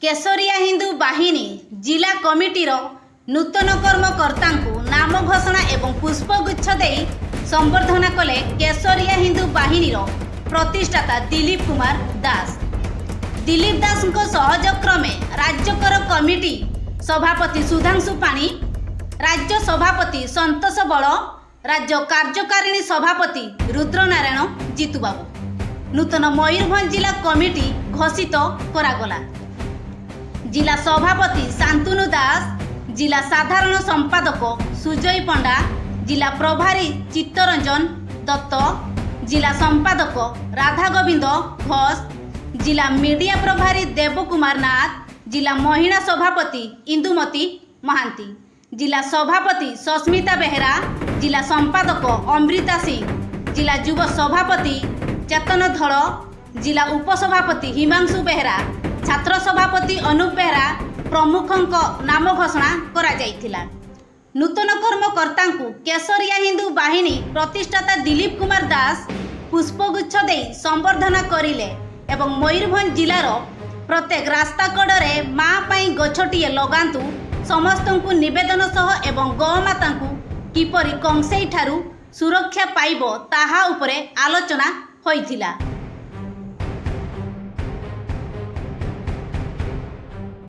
केशरिया हिंदू बाहिनी जिला कमिटीर नूतन कर्मकर्ता नाम घोषणा एवं पुष्पगुच्छ दे संबर्धना कले केशरिया हिंदू बाहिनी प्रतिष्ठाता दिलीप कुमार दास। दिलीप दास सहयोग क्रमे राज्यकर कमिटी सभापति सुधांशु पाणी, राज्य सभापति संतोष बल, राज्य कार्यकारिणी सभापति रुद्रनारायण जीतुबाबू नूतन मयूरभंज जिला कमिटी घोषित करागला। जिला सभापति शांतनु दास, जिला साधारण संपादक सुजय पंडा, जिला प्रभारी चित्तरंजन दत्त, जिला संपादक राधा गोविंद घोष, जिला मीडिया प्रभारी देवकुमार नाथ, जिला महिला सभापति इंदुमती महांती, जिला सभापति सस्मिता बेहेरा, जिला संपादक अमृता सिंह, जिला युव सभापति चेतन धड़, जिला उपसभापति हिमांशु बेहेरा, छात्र सभापति अनुप बेहेरा प्रमुखों नाम घोषणा करा जाइथिला। नूतन कर्मकर्ता केशरिया हिंदू बाहिनी प्रतिष्ठाता दिलीप कुमार दास पुष्पगुच्छ दे संबर्धना करिले एवं मयूरभंज जिलार प्रत्येक रास्ता कड़े माँ पाई गछटिए लगांतु समस्तंकु निवेदन सह एवं गौमातांकु किपरि कंसेई ठारू सुरक्षा पाइबो ताहा उपरे आलोचना होइथिला।